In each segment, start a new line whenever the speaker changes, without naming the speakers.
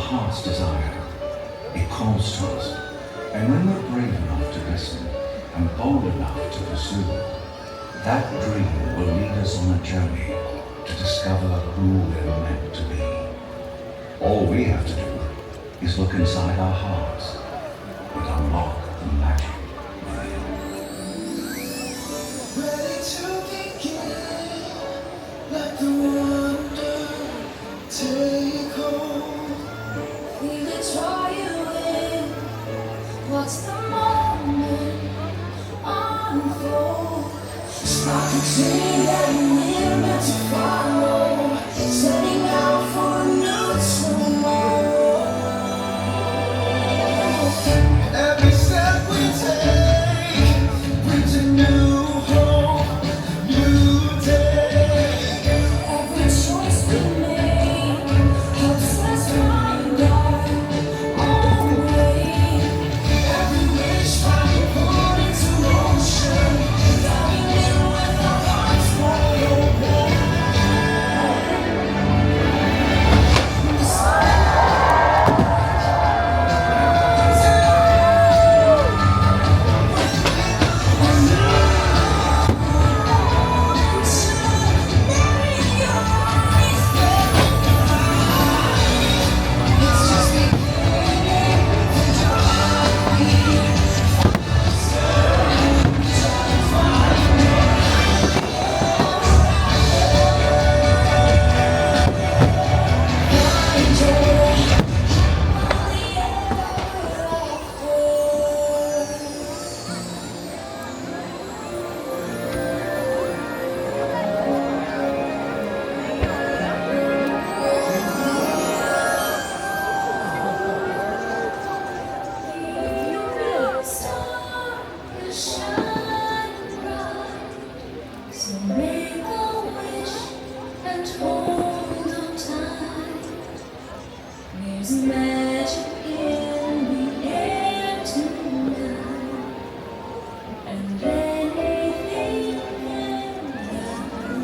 heart's desire. It calls to us, and when we're brave enough to listen and bold enough to pursue, that dream will lead us on a journey to discover who we're meant to be. All we have to do is look inside our hearts and unlock the magic within.
Ready to begin, let the wonder take hold.
Feel it draw you in. Watch the moment unfold. Spark a dream that we're meant to follow. Setting out for a new tomorrow.
Every step we take brings a new hope, new day.
Every choice we make helps us find our own way.
Every wish finally poured into motion, diving in with our hearts wide open.
So make a wish and hold on tight. There's magic in the air tonight, and anything can happen.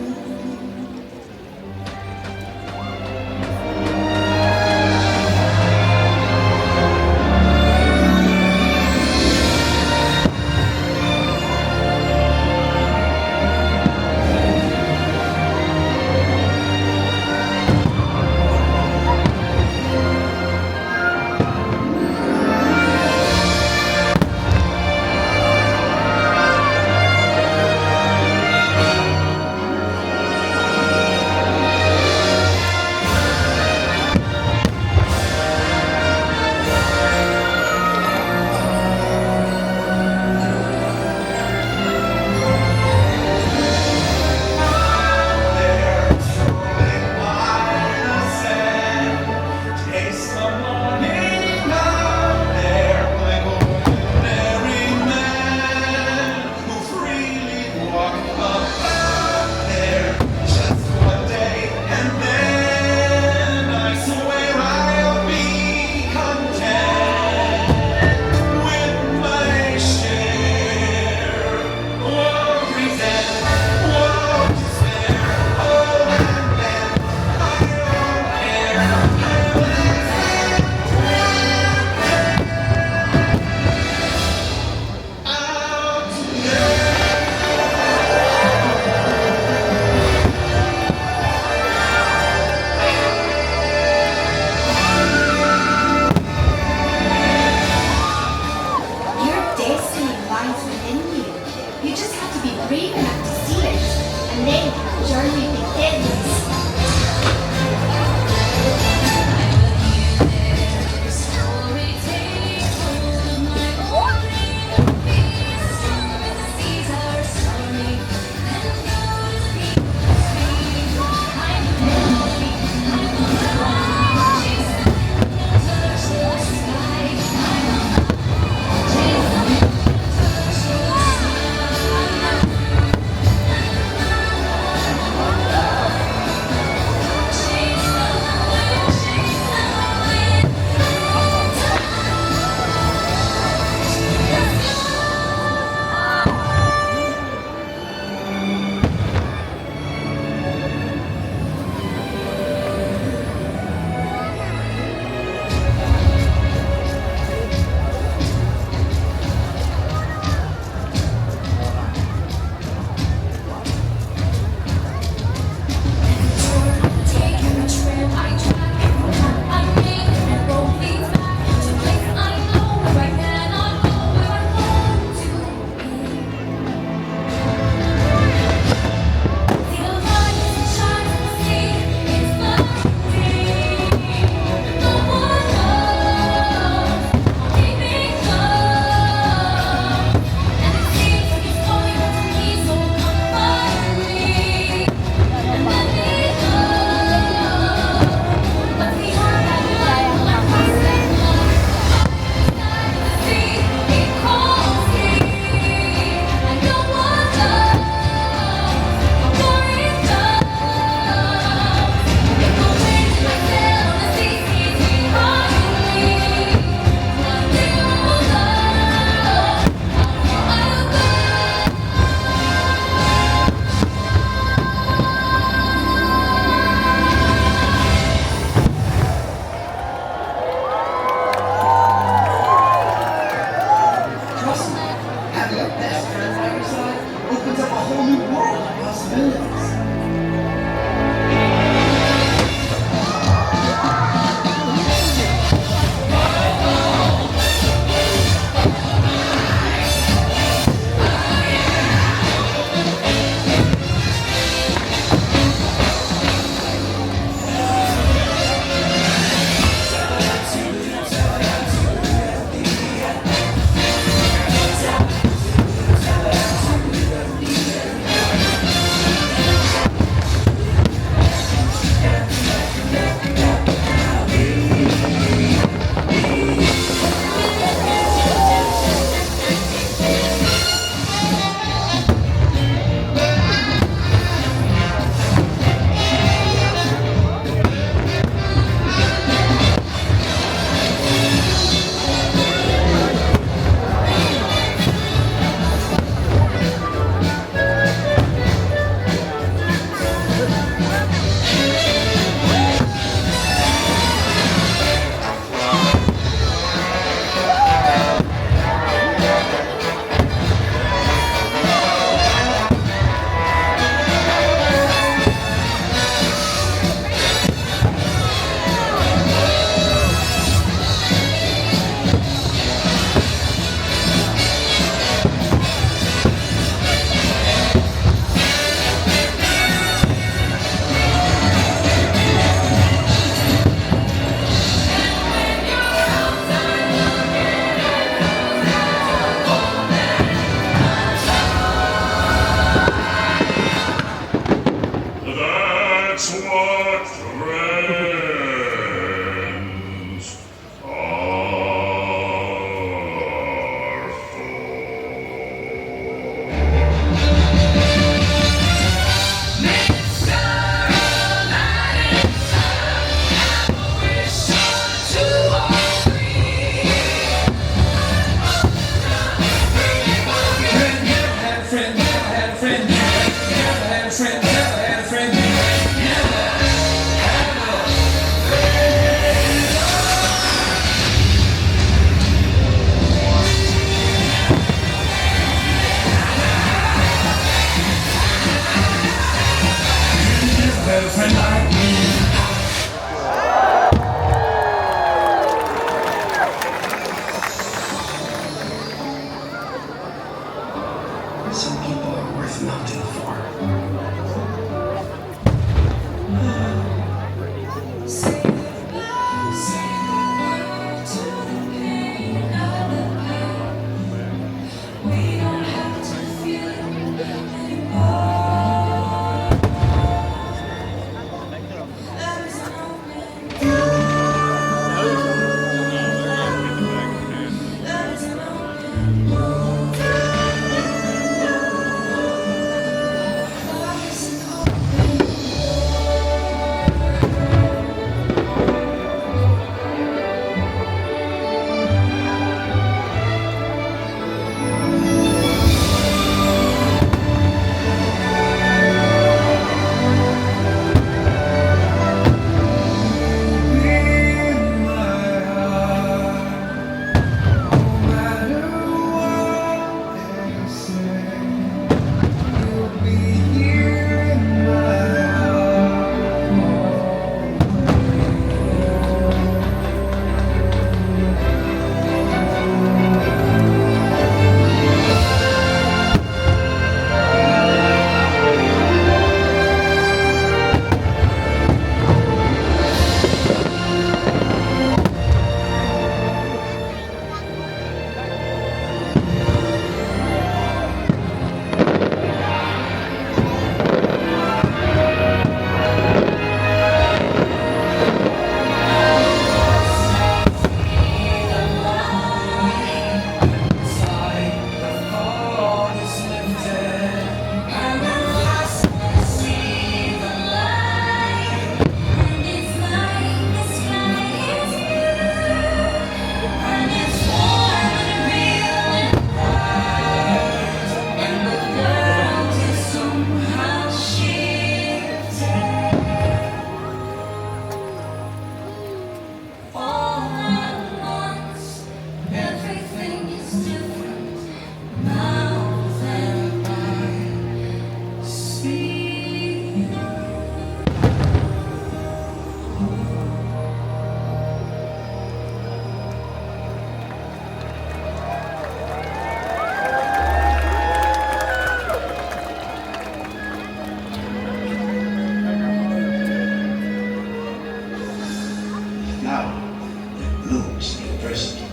blooms in adversity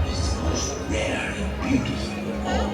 is the most rare and beautiful of all.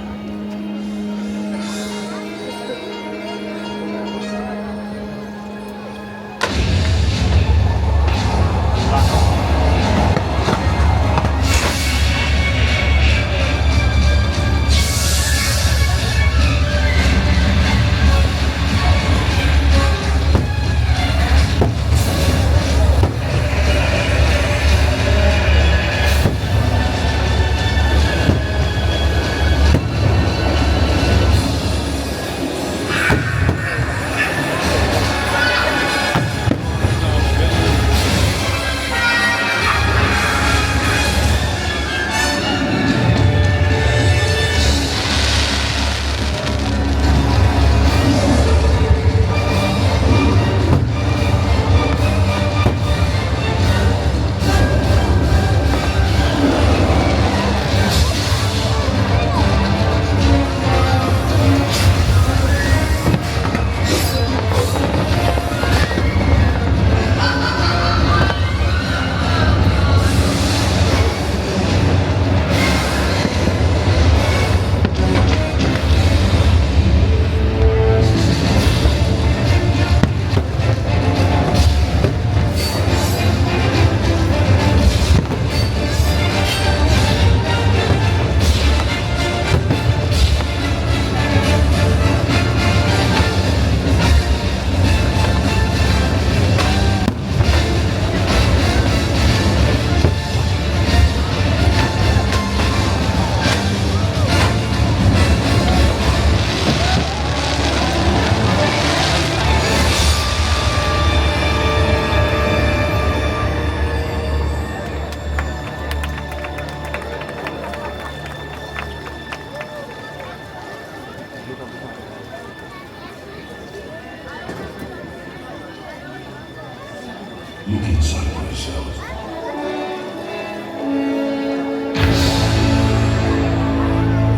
Look inside yourself.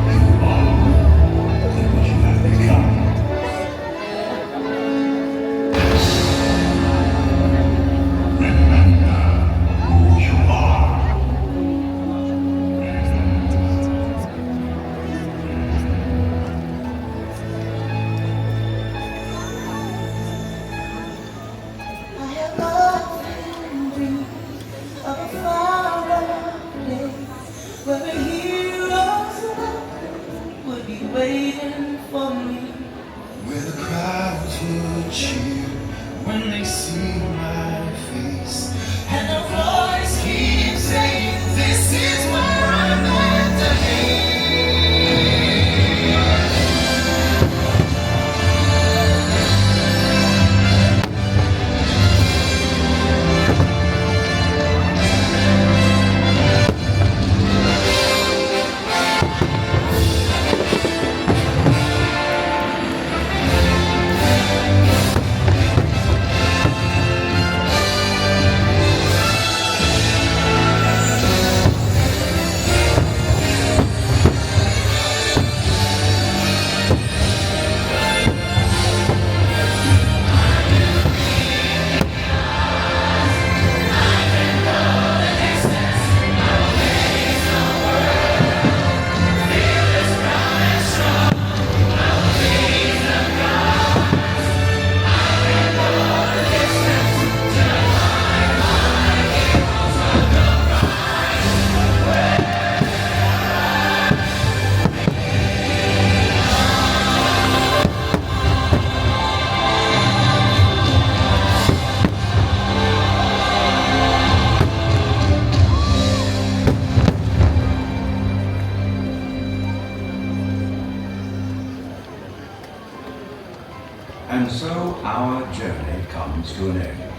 You are more than what you have become. Remember who you are.
I have often dreamed of a far-off place where a hero's love would be waiting for me.
Where the crowds would cheer when they see my face, and a voice keeps saying, "This is where I'm meant to be."
And so our journey comes to an end,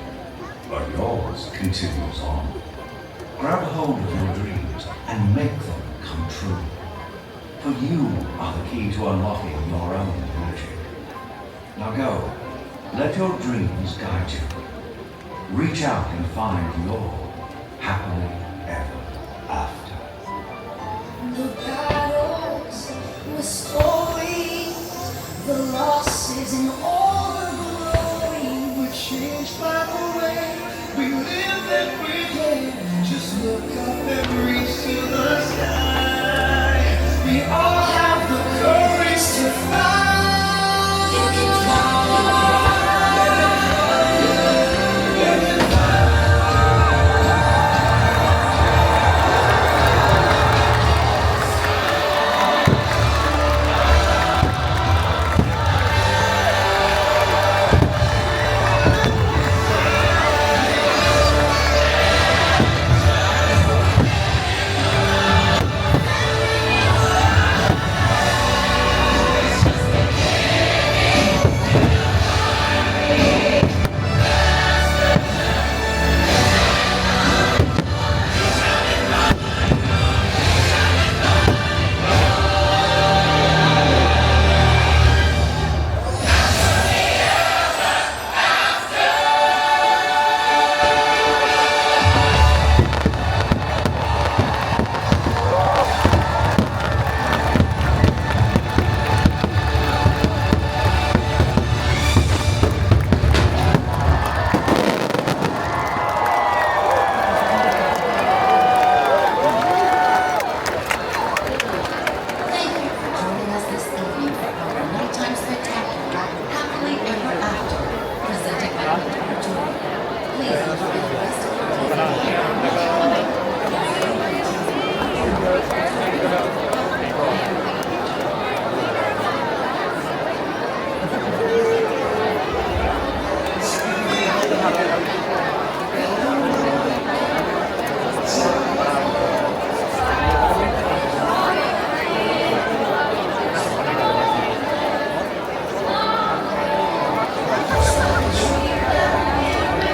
but yours continues on. Grab hold of your dreams and make them come true. For you are the key to unlocking your own magic. Now go, let your dreams guide you. Reach out and find your happily